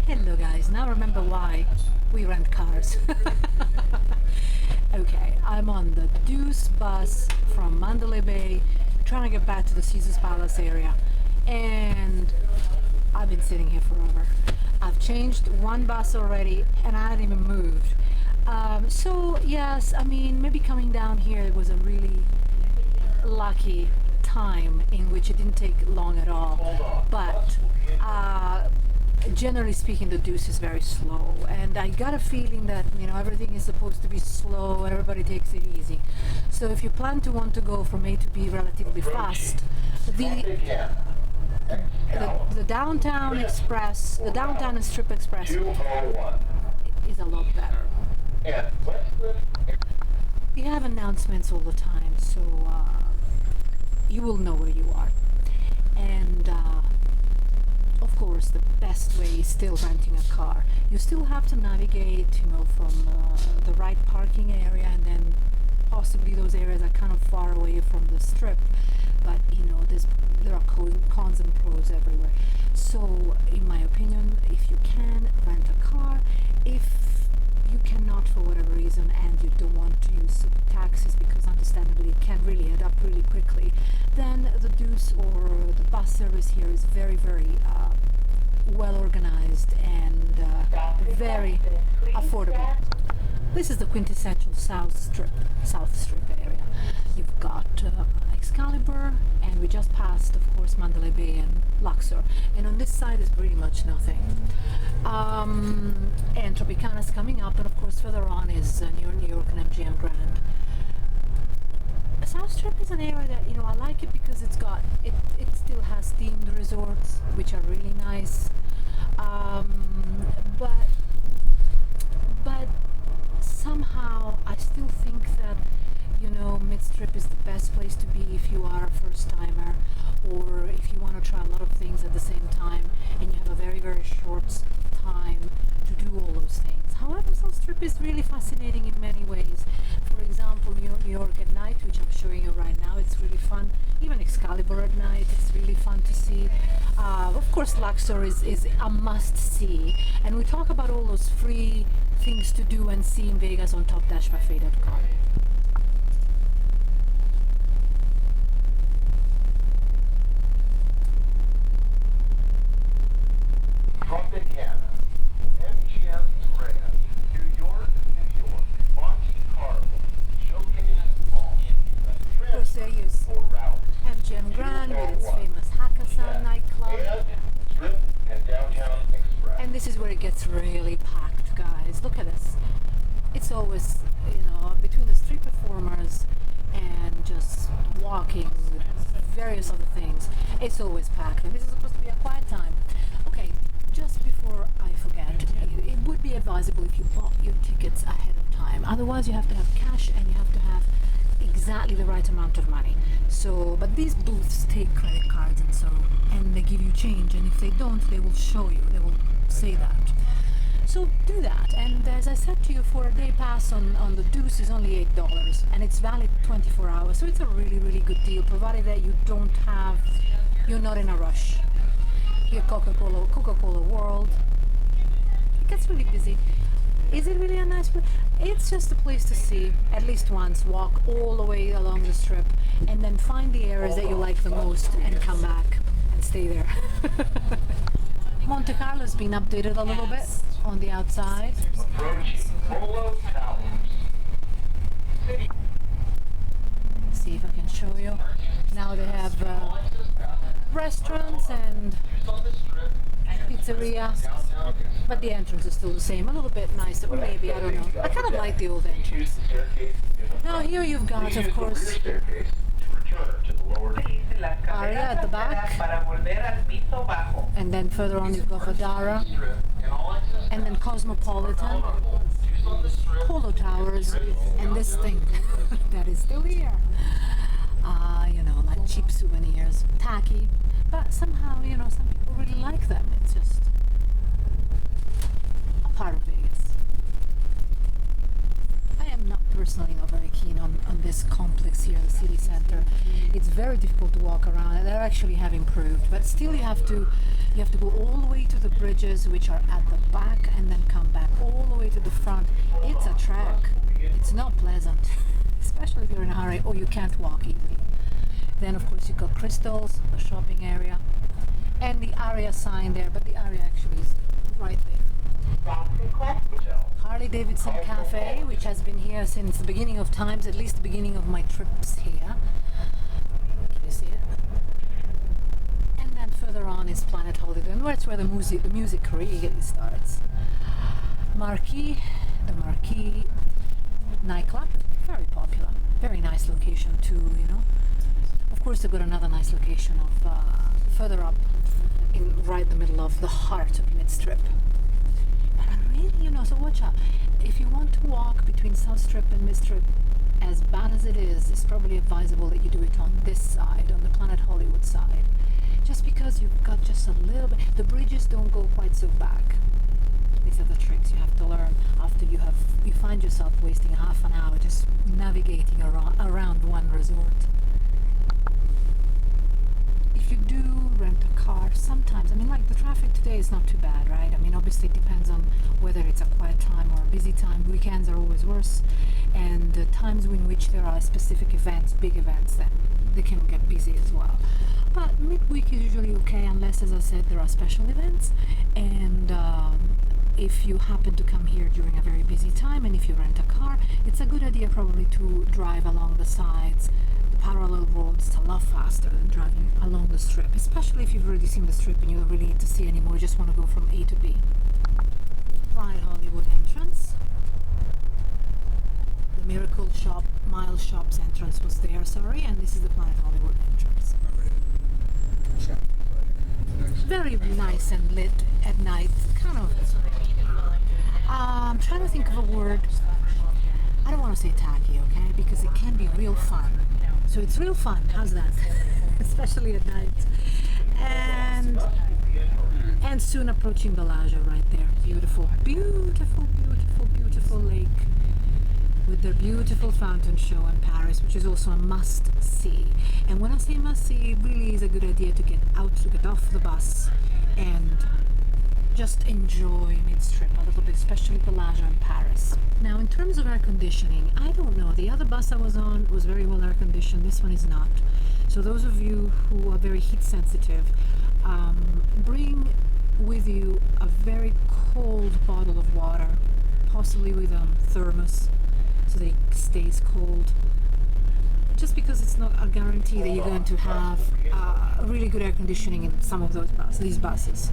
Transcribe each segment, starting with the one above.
Hello guys, now remember why we rent cars. Okay, I'm on the Deuce bus from Mandalay Bay trying to get back to the Caesar's Palace area, and I've been sitting here forever. I've changed one bus already and I hadn't even moved. So yes, I mean, maybe coming down here was a really lucky time in which it didn't take long at all, but generally speaking, the Deuce is very slow, and I got a feeling that, you know, everything is supposed to be slow and everybody takes it easy. So if you plan to want to go from A to B relatively fast, the downtown express, the downtown and strip express is a lot better. You have announcements all the time, so you will know where you are. And of course, the best way is still renting a car. You still have to navigate, you know, from the right parking area, and then possibly those areas are kind of far away from the strip. But you know, there are cons and pros everywhere. So, in my opinion, if you can, rent a car. If you cannot for whatever reason and you don't want to use taxis because understandably it can really add up really quickly, then the Deuce or the bus service here is very, very well organized and very affordable. This is the quintessential South Strip area. You've got Excalibur, and we just passed, of course, Mandalay Bay and Luxor, and on this side is pretty much nothing. And Tropicana's coming up, and of course further on is New York and MGM Grand. South Strip is an area that, you know, I like it because it still has themed resorts which are really nice, but somehow I still think that, you know, mid-strip is the best place to be if you are a first-timer, or if you want to try a lot of things at the same time and you have a very, very short time to do all those things. However, South Strip is really fascinating in many ways. For example, New York at night, which I'm showing you right now, it's really fun. Even Excalibur at night, it's really fun to see. Of course, Luxor is a must-see. And we talk about all those free things to do and see in Vegas on top-buffet.com. Tropicana, MGM Grand, New York, Monte Carlo, Showcase Mall. Of course, there is MGM Grand with its famous Hakkasan nightclub. Strip and Downtown Express. And this is where it gets really packed, guys. Look at this. It's always, you know, between the street performers and just walking with various other things, it's always packed. And this is supposed to be a quiet time. Okay, just before I forget, it would be advisable if you bought your tickets ahead of time. Otherwise, you have to have cash and you have to have exactly the right amount of money. So, but these booths take credit cards and they give you change, and if they don't, they will show you, they will say that. So do that, and as I said to you, for a day pass on the Deuce is only $8, and it's valid 24 hours, so it's a really, really good deal, provided that you're not in a rush. Here, Coca-Cola World, it gets really busy. Is it really a nice place? It's just a place to see at least once, walk all the way along the strip, and then find the areas that you like the most and come back and stay there. Monte Carlo's been updated a little bit on the outside. See if I can show you. Now they have restaurants and pizzeria, but the entrance is still the same, a little bit nicer, maybe, I don't know. I kind of like the old entrance. Now here you've got, of course, Aria at the back, and then further on you've got Vadara, and then Cosmopolitan, Polo Towers, and this thing that is still here. You know, like cheap souvenirs, tacky, but somehow, you know, some people really like them. It's just a part of Vegas. I am not personally not very keen on this complex buildings here in the city center. It's very difficult to walk around, and they actually have improved. But still, you have to go all the way to the bridges, which are at the back, and then come back all the way to the front. It's a trek. It's not pleasant, especially if you're in a hurry or you can't walk easily. Then, of course, you've got Crystals, a shopping area, and the Aria sign there, but the Aria actually is right there. Harley Davidson Cafe, which has been here since the beginning of times, at least the beginning of my trips here. Can you see it? And then further on is Planet Holiday, and that's where the music really starts. The Marquee nightclub, very popular, very nice location too, you know. Of course, they've got another nice location of further up, in right the middle of the heart of Mid-Strip. Really, you know, so watch out. If you want to walk between South Strip and Mid-Strip, as bad as it is, it's probably advisable that you do it on this side, on the Planet Hollywood side. Just because you've got just a little bit, the bridges don't go quite so back. These are the tricks you have to learn after you find yourself wasting half an hour just navigating around one resort. If you do rent a car, sometimes, I mean, like the traffic today is not too bad, right? I mean, obviously it depends on whether it's a quiet time or a busy time. Weekends are always worse, and times in which there are specific events, big events, then they can get busy as well. But midweek is usually okay, unless, as I said, there are special events. And if you happen to come here during a very busy time, and if you rent a car, it's a good idea probably to drive along the sides, parallel roads. It's a lot faster than driving along the Strip, especially if you've already seen the Strip and you don't really need to see anymore, you just want to go from A to B. Planet Hollywood entrance. The Miracle Shop, Miles Shops entrance was there, sorry, and this is the Planet Hollywood entrance. Very nice and lit at night, kind of. I'm trying to think of a word. I don't want to say tacky, okay, because it can be real fun. So it's real fun, how's that? Especially at night. And soon approaching Bellagio right there. Beautiful, beautiful, beautiful, beautiful lake with their beautiful fountain show in Paris, which is also a must-see. And when I say must-see, it really is a good idea to get off the bus and just enjoy Mid-Strip a little bit, especially Bellagio in Paris. Now, in terms of air conditioning, I don't know. The other bus I was on was very well air conditioned. This one is not. So those of you who are very heat sensitive, bring with you a very cold bottle of water, possibly with a thermos, so that it stays cold. Just because it's not a guarantee that you're going to have really good air conditioning in some of these buses.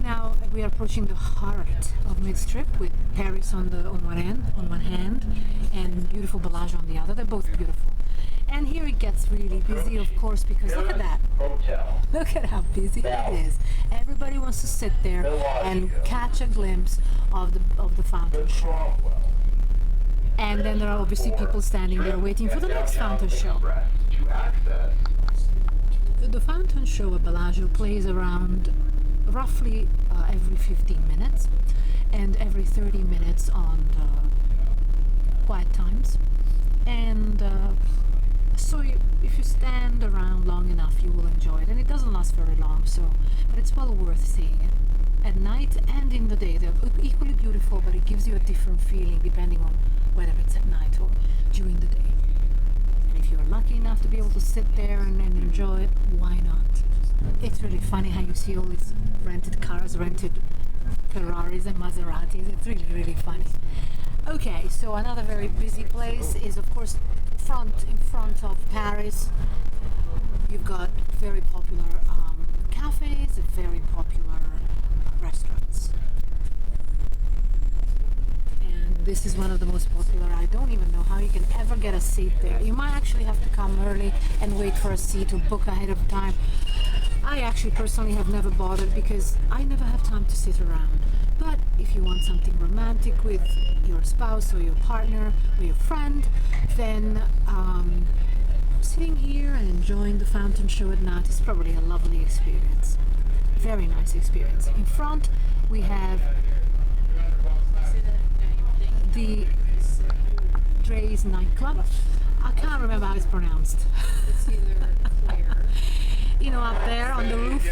Now we are approaching the heart of Mid-Strip with Paris on one hand, and beautiful Bellagio on the other. They're both beautiful. And here it gets really busy, of course, because look at that. Look at how busy it is. Everybody wants to sit there and catch a glimpse of the fountain show. And then there are obviously people standing there waiting for the next fountain show. The fountain show at Bellagio plays around roughly every 15 minutes and every 30 minutes on the quiet times. And so if you stand around long enough, you will enjoy it. And it doesn't last very long, but it's well worth seeing it. At night and in the day, they're equally beautiful, but it gives you a different feeling depending on whether it's at night or during the day. And if you're lucky enough to be able to sit there and enjoy it, why not? It's really funny how you see all these rented cars, rented Ferraris and Maseratis. It's really, really funny. Okay, so another very busy place is, of course, in front of Paris. You've got very popular cafes, very popular restaurants. And this is one of the most popular. I don't even know how you can ever get a seat there. You might actually have to come early and wait for a seat or book ahead of time. I actually personally have never bothered because I never have time to sit around. But if you want something romantic with your spouse or your partner or your friend, then sitting here and enjoying the fountain show at night is probably a lovely experience. Very nice experience. In front we have the Padres nightclub. I can't remember how it's pronounced. It's either clear. You know, up there on the roof.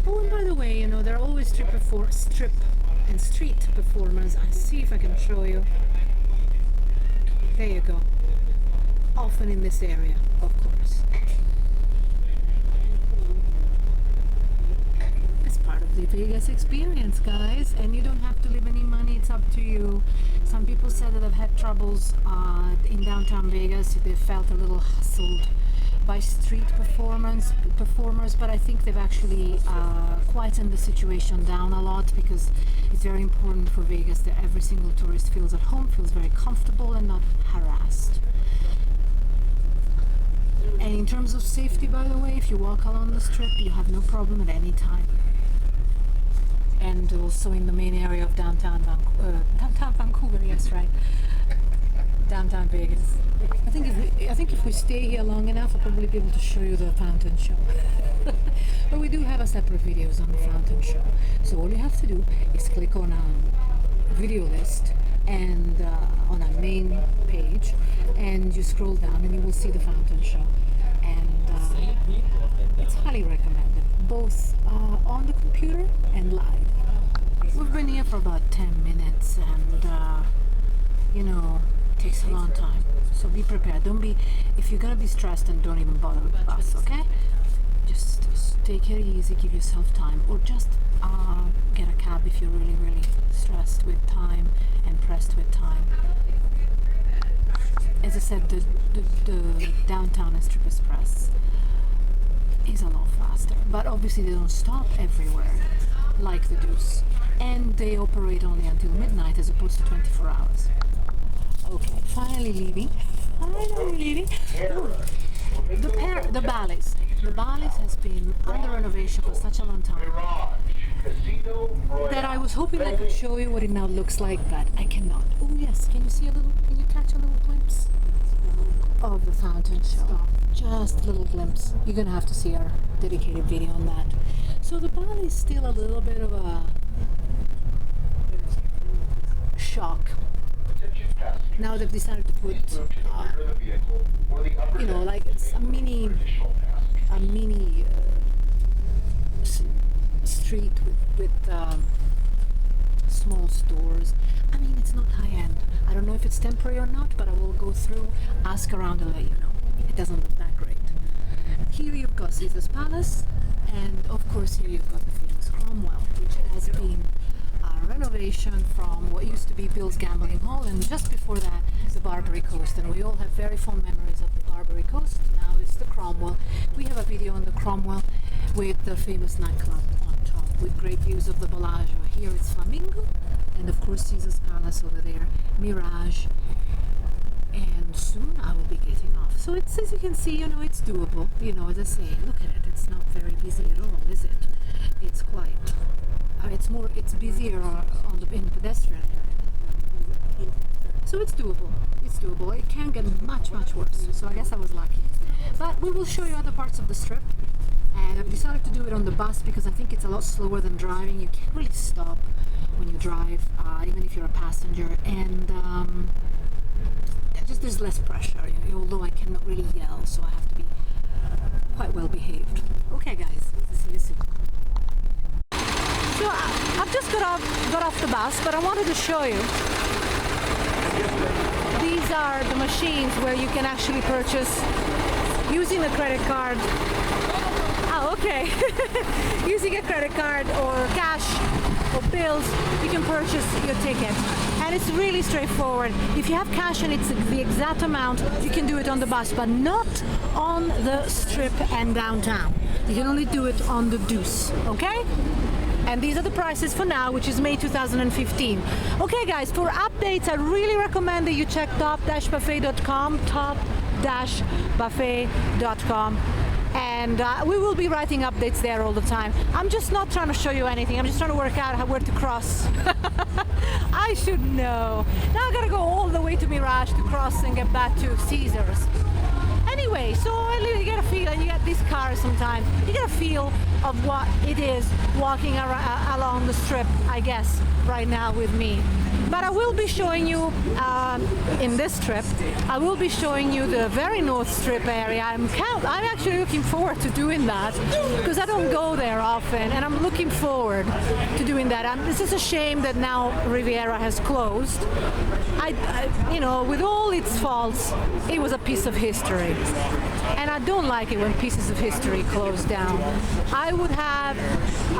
Oh, and by the way, you know, there are always strip and street performers. I'll see if I can show you. There you go. Often in this area, of course. It's part of the Vegas experience, guys, and you don't have to leave any money. It's up to you. Some people said that they've had troubles in downtown Vegas. They felt a little hustled by street performers, but I think they've actually quietened the situation down a lot, because it's very important for Vegas that every single tourist feels at home, feels very comfortable and not harassed. And in terms of safety, by the way, if you walk along the strip, you have no problem at any time. And also in the main area of downtown Vancouver, yes, right, downtown Vegas. I think if we stay here long enough, I'll probably be able to show you the fountain show. But we do have a separate videos on the fountain show. So all you have to do is click on our video list and on our main page, and you scroll down and you will see the fountain show. And it's highly recommended, both on the computer and live. We've been here for about 10 minutes, and you know, it takes a long time. So be prepared. Don't be, if you're gonna be stressed, then don't even bother with the bus, okay? Just take it easy, give yourself time, or just get a cab if you're really, really stressed with time and pressed with time. As I said, the downtown and Strip Express is a lot faster, but obviously they don't stop everywhere like the Deuce, and they operate only until midnight as opposed to 24 hours. Okay, finally leaving. Ooh, the Bally's. The Bally's has been under renovation for such a long time that I was hoping I could show you what it now looks like, but I cannot. Oh yes, can you catch a little glimpse of the fountain show? Just a little glimpse. You're gonna have to see our dedicated video on that. So the Bally's is still a little bit of a shock. Now they've decided to put, you know, like it's a mini street with small stores. I mean, it's not high end. I don't know if it's temporary or not, but I will go through, ask around, and let you know. It doesn't look that great. Here you've got Caesar's Palace, and of course here you've got the famous Cromwell, which has been a renovation from what used to be Bill's Gambling Hall, and just before that the Barbary Coast, and we all have very fond memories of the Barbary Coast. Now it's the Cromwell. We have a video on the Cromwell with the famous nightclub on top with great views of the Bellagio. Here it's Flamingo, and of course Caesar's Palace over there, Mirage, and soon I will be getting off. So it's, as you can see, you know, it's doable. You know, as I say, look at it, it's not very busy at all, is it? It's quite, it's busier in the pedestrian area. So it's doable. It's doable. It can get much, much worse. So I guess I was lucky. But we will show you other parts of the strip. And I've decided to do it on the bus because I think it's a lot slower than driving. You can't really stop when you drive, even if you're a passenger. And just there's less pressure. Although I cannot really yell, so I have to be quite well behaved. Okay, guys. See you soon. So I've just got off the bus, but I wanted to show you. These are the machines where you can actually purchase using a credit card. Oh, okay. Using a credit card or cash or bills, you can purchase your ticket. And it's really straightforward. If you have cash and it's the exact amount, you can do it on the bus, but not on the strip and downtown. You can only do it on the Deuce, okay? And these are the prices for now, which is May 2015. Okay guys, for updates, I really recommend that you check top-buffet.com, top-buffet.com. And we will be writing updates there all the time. I'm just not trying to show you anything. I'm just trying to work out where to cross. I should know. Now I gotta go all the way to Mirage to cross and get back to Caesars. Anyway, so you get a feel, and you get these cars sometimes, you get a feel of what it is walking along the strip, I guess, right now with me. But I will be showing you in this trip. I will be showing you the very North Strip area. I'm actually looking forward to doing that because I don't go there often, and I'm looking forward to doing that. This is a shame that now Riviera has closed. You know, with all its faults, it was a piece of history. And I don't like it when pieces of history close down. I would have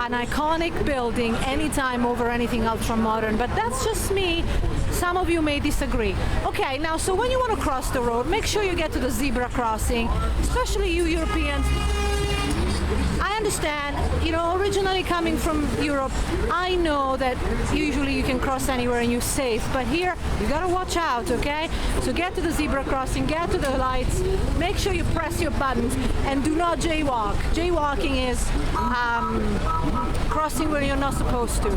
an iconic building anytime over anything ultra modern, but that's just me. Some of you may disagree. Okay, now, so when you want to cross the road, make sure you get to the zebra crossing, especially you Europeans. I understand, you know, originally coming from Europe, I know that usually you can cross anywhere and you're safe, but here you gotta watch out, okay? So get to the zebra crossing, get to the lights, make sure you press your buttons, and do not jaywalk. Jaywalking is crossing where you're not supposed to.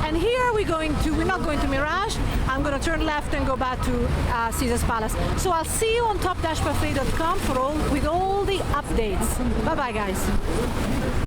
And here we're not going to Mirage. I'm going to turn left and go back to Caesar's Palace. So I'll see you on top-buffet.com with all the updates. Bye-bye, guys.